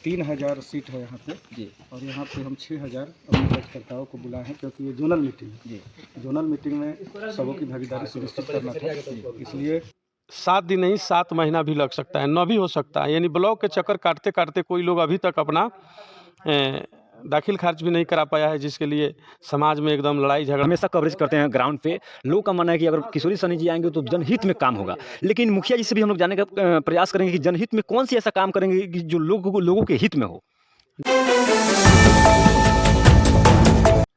3000 seat है यहाँ पे जी और यहाँ पे हम 6000 अपने कार्यकर्ताओं को बुलाए हैं, क्योंकि ये जोनल मीटिंग है। जी जोनल मीटिंग में सबों की भागीदारी सुनिश्चित करना था, इसलिए 7 दिन नहीं 7 महीना भी लग सकता है, न भी हो सकता है। यानी ब्लॉक के चक्कर काटते काटते कोई लोग अभी तक अपना दाखिल खारिज भी नहीं करा पाया है, जिसके लिए समाज में एकदम लड़ाई झगड़ा। हमेशा कवरेज करते हैं ग्राउंड पे। लोगों का मानना है कि अगर किशोरी सहनी जी आएंगे तो जनहित में काम होगा, लेकिन मुखिया जी से भी हम लोग जानने का प्रयास करेंगे कि जनहित में कौन सी ऐसा काम करेंगे कि जो लोगों के हित में हो।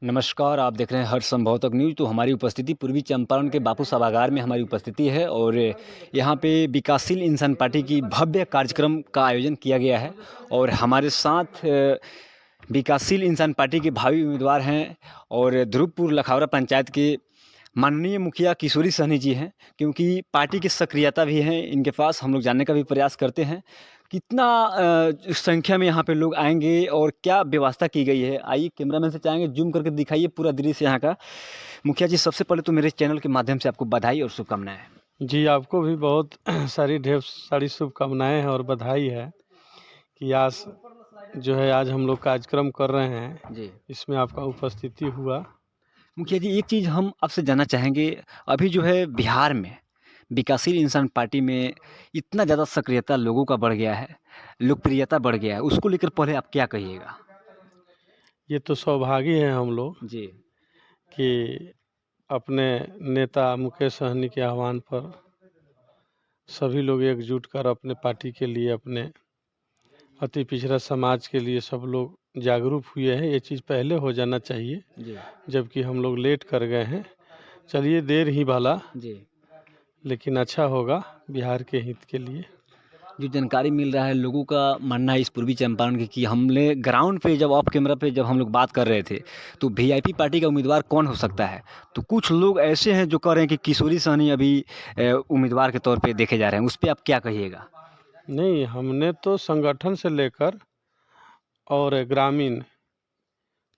नमस्कार, आप देख रहे हैं हर संभव तक न्यूज़। तो हमारी उपस्थिति पूर्वी चंपारण के बापू सभागार में हमारी उपस्थिति है और यहाँ पे विकासशील इंसान पार्टी की भव्य कार्यक्रम का आयोजन किया गया है और हमारे साथ विकासशील इंसान पार्टी के भावी उम्मीदवार हैं और ध्रुवपुर लखावरा पंचायत के माननीय मुखिया किशोरी सहनी जी हैं, क्योंकि पार्टी की सक्रियता भी है इनके पास। हम लोग जानने का भी प्रयास करते हैं कितना संख्या में यहाँ पे लोग आएंगे और क्या व्यवस्था की गई है। आइए कैमरामैन से चाहेंगे जूम करके दिखाइए पूरा दृश्य यहाँ का। मुखिया जी, सबसे पहले तो मेरे चैनल के माध्यम से आपको बधाई और शुभकामनाएं। जी, आपको भी बहुत ढेर सारी शुभकामनाएं हैं और बधाई है कि आज जो है आज हम लोग कार्यक्रम कर रहे हैं जी इसमें आपका उपस्थिति हुआ। मुखिया जी, एक चीज़ हम आपसे जानना चाहेंगे, अभी जो है बिहार में विकासशील इंसान पार्टी में इतना ज़्यादा सक्रियता लोगों का बढ़ गया है, लोकप्रियता बढ़ गया है, उसको लेकर पहले आप क्या कहिएगा? ये तो सौभाग्य है हम लोग जी कि अपने नेता मुकेश सहनी के आह्वान पर सभी लोग एकजुट कर अपने पार्टी के लिए, अपने अति पिछड़ा समाज के लिए सब लोग जागरूक हुए हैं। ये चीज़ पहले हो जाना चाहिए, जी जबकि हम लोग लेट कर गए हैं। चलिए, देर ही भला, जी लेकिन अच्छा होगा बिहार के हित के लिए। जो जानकारी मिल रहा है, लोगों का मानना है इस पूर्वी चंपारण के कि हमने ग्राउंड पे जब ऑफ कैमरा पे जब हम लोग बात कर रहे थे तो वीआईपी पार्टी का उम्मीदवार कौन हो सकता है, तो कुछ लोग ऐसे हैं जो कह रहे हैं कि किशोरी सहनी अभी उम्मीदवार के तौर पे देखे जा रहे हैं। उस पर आप क्या कहिएगा? नहीं, हमने तो संगठन से लेकर और ग्रामीण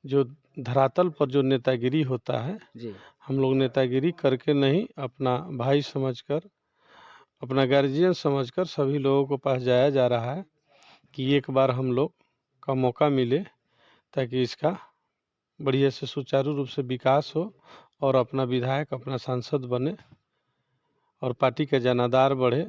जो धरातल पर जो नेतागिरी होता है, जी हम लोग नेतागिरी करके नहीं, अपना भाई समझकर, अपना गार्जियन समझकर सभी लोगों को पास जाया जा रहा है कि एक बार हम लोग का मौका मिले ताकि इसका बढ़िया से सुचारू रूप से विकास हो और अपना विधायक, अपना सांसद बने और पार्टी का जनाधार बढ़े।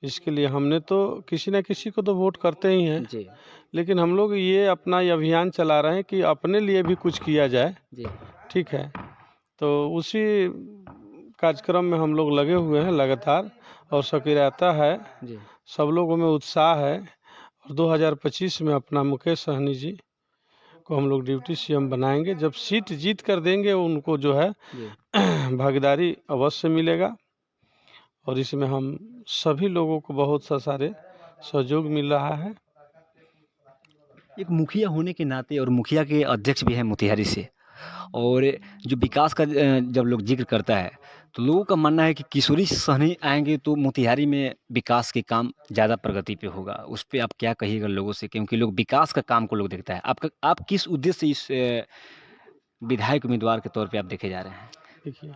इसके लिए हमने तो किसी न किसी को तो वोट करते ही हैं, जी लेकिन हम लोग ये अपना ये अभियान चला रहे हैं कि अपने लिए भी कुछ किया जाए। जी ठीक है, तो उसी कार्यक्रम में हम लोग लगे हुए हैं लगातार और सक्रियता है, जी सब लोगों में उत्साह है। और 2025 में अपना मुकेश सहनी जी को हम लोग डिप्टी सीएम बनाएंगे। जब सीट जीत कर देंगे उनको जो है जी भागीदारी अवश्य मिलेगा और इसमें हम सभी लोगों को बहुत सा सारे सहयोग मिल रहा है। एक मुखिया होने के नाते और मुखिया के अध्यक्ष भी हैं मोतिहारी से, और जो विकास का जब लोग जिक्र करता है तो लोगों का मानना है कि किशोरी सहनी आएंगे तो मोतिहारी में विकास के काम ज़्यादा प्रगति पे होगा। उस पर आप क्या कहिएगा लोगों से, क्योंकि लोग विकास का काम को लोग देखता है। आप किस उद्देश्य से इस विधायक उम्मीदवार के तौर पे आप देखे जा रहे हैं? देखिए,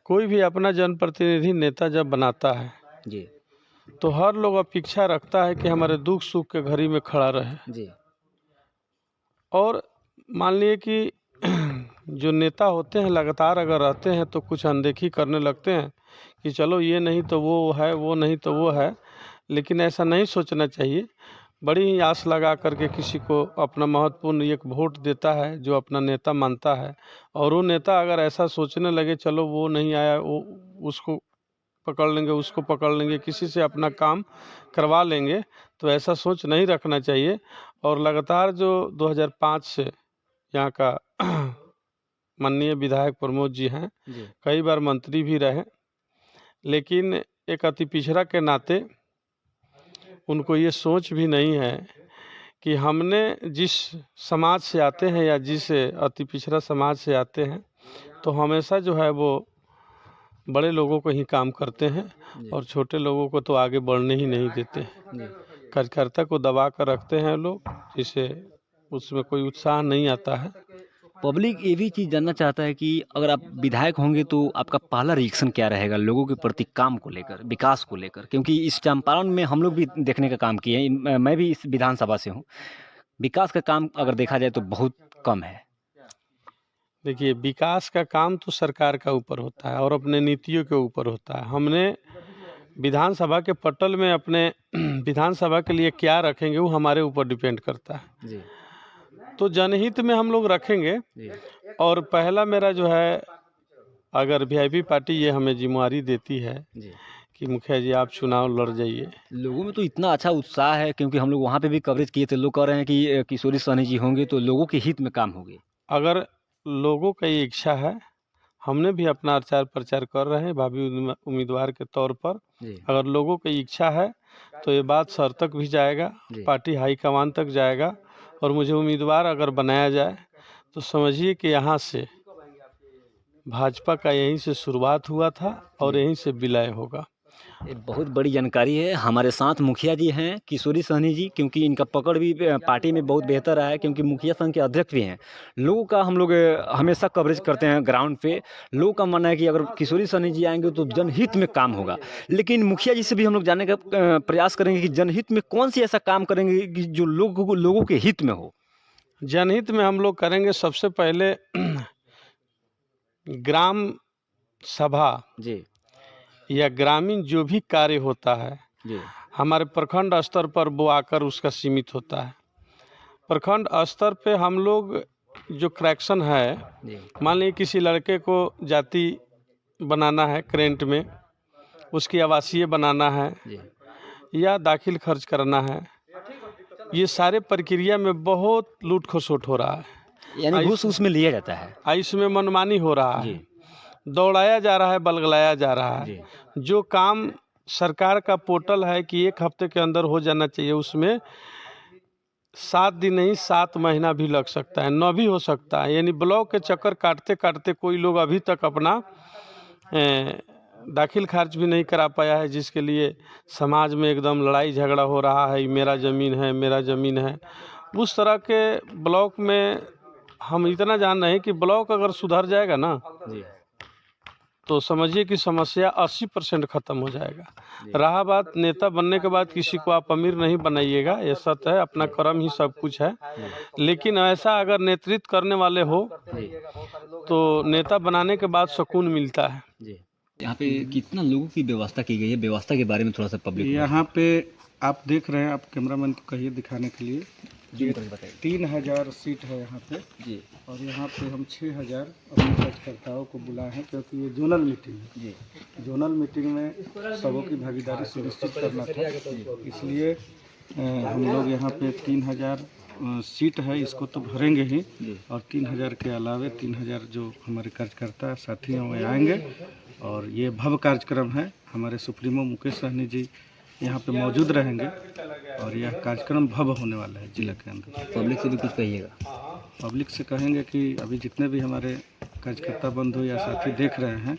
कोई भी अपना जनप्रतिनिधि नेता जब बनाता है जी तो हर लोग अपेक्षा रखता है कि हमारे दुख सुख के घड़ी में खड़ा रहे। जी और मान लिए कि जो नेता होते हैं लगातार अगर रहते हैं तो कुछ अनदेखी करने लगते हैं कि चलो ये नहीं तो वो है, वो नहीं तो वो है, लेकिन ऐसा नहीं सोचना चाहिए। बड़ी ही आस लगा करके किसी को अपना महत्वपूर्ण एक वोट देता है जो अपना नेता मानता है, और वो नेता अगर ऐसा सोचने लगे चलो वो नहीं आया, वो उसको पकड़ लेंगे, उसको पकड़ लेंगे, किसी से अपना काम करवा लेंगे, तो ऐसा सोच नहीं रखना चाहिए। और लगातार जो 2005 से यहाँ का माननीय विधायक प्रमोद जी हैं, जी कई बार मंत्री भी रहे, लेकिन एक अति पिछड़ा के नाते उनको ये सोच भी नहीं है कि हमने जिस समाज से आते हैं या जिस अति पिछड़ा समाज से आते हैं तो हमेशा जो है वो बड़े लोगों को ही काम करते हैं और छोटे लोगों को तो आगे बढ़ने ही नहीं देते हैं। कार्यकर्ता को दबा कर रखते हैं लोग, जिससे उसमें कोई उत्साह नहीं आता है। पब्लिक ये भी चीज़ जानना चाहता है कि अगर आप विधायक होंगे तो आपका पहला रिएक्शन क्या रहेगा लोगों के प्रति काम को लेकर, विकास को लेकर? क्योंकि इस चंपारण में हम लोग भी देखने का काम किए हैं, मैं भी इस विधानसभा से हूँ। विकास का काम अगर देखा जाए तो बहुत कम है। देखिए, विकास का काम तो सरकार का ऊपर होता है और अपने नीतियों के ऊपर होता है। हमने विधानसभा के पटल में अपने विधानसभा के लिए क्या रखेंगे वो हमारे ऊपर डिपेंड करता है। जी तो जनहित में हम लोग रखेंगे। जी और पहला मेरा जो है, अगर वीआईपी पार्टी ये हमें जिम्मेवारी देती है जी। कि मुखिया जी आप चुनाव लड़ जाइए। लोगों में तो इतना अच्छा उत्साह है क्योंकि हम लोग वहाँ पे भी कवरेज किए थे। लोग कह रहे हैं कि किशोरी सहनी जी होंगे तो लोगों के हित में काम होंगे। अगर लोगों का ये इच्छा है, हमने भी अपना प्रचार प्रचार कर रहे हैं भावी उम्मीदवार के तौर पर। जी अगर लोगों की इच्छा है तो ये बात सर तक भी जाएगा, जी। पार्टी हाईकमान तक जाएगा और मुझे उम्मीदवार अगर बनाया जाए तो समझिए कि यहाँ से भाजपा का यहीं से शुरुआत हुआ था और यहीं से विलय होगा। ये बहुत बड़ी जानकारी है। हमारे साथ मुखिया जी हैं किशोरी सहनी जी, क्योंकि इनका पकड़ भी पार्टी में बहुत बेहतर रहा है क्योंकि मुखिया संघ के अध्यक्ष भी हैं। लोगों का हम लोग हमेशा कवरेज करते हैं ग्राउंड पे। लोगों का मानना है कि अगर किशोरी सहनी जी आएंगे तो जनहित में काम होगा। लेकिन मुखिया जी से भी हम लोग जानने का प्रयास करेंगे कि जनहित में कौन सी ऐसा काम करेंगे कि जो लोगों के हित में हो। जनहित में हम लोग करेंगे सबसे पहले ग्राम सभा जी या ग्रामीण जो भी कार्य होता है जी हमारे प्रखंड स्तर पर वो आकर उसका सीमित होता है। प्रखंड स्तर पे हम लोग जो करेक्शन है, जी मान लीजिए किसी लड़के को जाति बनाना है करेंट में, उसकी आवासीय बनाना है जी या दाखिल खर्च करना है, ये सारे प्रक्रिया में बहुत लूट खसोट हो रहा है। यानी घूस उसमें लिया जाता है। इसमें मनमानी हो रहा है, जी दौड़ाया जा रहा है, बलगलाया जा रहा है। जी जो काम सरकार का पोर्टल है कि 1 हफ्ते के अंदर हो जाना चाहिए, उसमें 7 दिन नहीं 7 महीना भी लग सकता है, 9 भी हो सकता है। यानी ब्लॉक के चक्कर काटते काटते कोई लोग अभी तक अपना दाखिल खारिज भी नहीं करा पाया है, जिसके लिए समाज में एकदम लड़ाई झगड़ा हो रहा है, मेरा ज़मीन है मेरा ज़मीन है। उस तरह के ब्लॉक में हम इतना जान रहे हैं कि ब्लॉक अगर सुधर जाएगा ना जी तो समझिए कि समस्या 80% खत्म हो जाएगा। रहा बात नेता बनने के बाद, किसी को आप अमीर नहीं बनाइएगा, ये सत्य है, अपना कर्म ही सब कुछ है। लेकिन ऐसा अगर नेतृत्व करने वाले हो तो नेता बनाने के बाद सुकून मिलता है। जी। यहाँ पे कितना लोगों की व्यवस्था की गई है, व्यवस्था के बारे में थोड़ा सा पब्लिक यहाँ पे आप देख रहे हैं, आप कैमरामैन को कहिए दिखाने के लिए। जी बताइए। 3000 सीट है यहाँ पे जी और यहाँ पे हम 6000 अपने कार्यकर्ताओं को बुलाए हैं क्योंकि ये जोनल मीटिंग है। जी जोनल मीटिंग में सबों की भागीदारी सुनिश्चित करना था, इसलिए हम लोग यहाँ पे 3000 सीट है, इसको तो भरेंगे ही और 3000 के अलावे 3000 जो हमारे कार्यकर्ता साथी हैं वो आएंगे और ये भव्य कार्यक्रम है। हमारे सुप्रीमो मुकेश सहनी जी यहाँ पे मौजूद रहेंगे और यह कार्यक्रम भव्य होने वाला है जिला के अंदर। पब्लिक से भी कुछ कहिएगा। पब्लिक से कहेंगे कि अभी जितने भी हमारे कार्यकर्ता बंधु या साथी देख रहे हैं,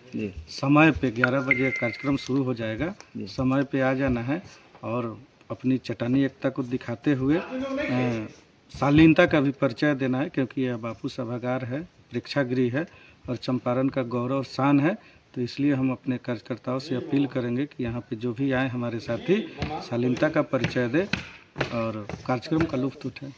समय पे 11 बजे कार्यक्रम शुरू हो जाएगा, समय पे आ जाना है और अपनी चट्टानी एकता को दिखाते हुए शालीनता का भी परिचय देना है क्योंकि यह बापू सभागार है, प्रेक्षागृह है और चंपारण का गौरव और शान है। तो इसलिए हम अपने कार्यकर्ताओं से अपील करेंगे कि यहाँ पे जो भी आए हमारे साथी शालीनता का परिचय दें और कार्यक्रम का लुत्फ़ उठाएं।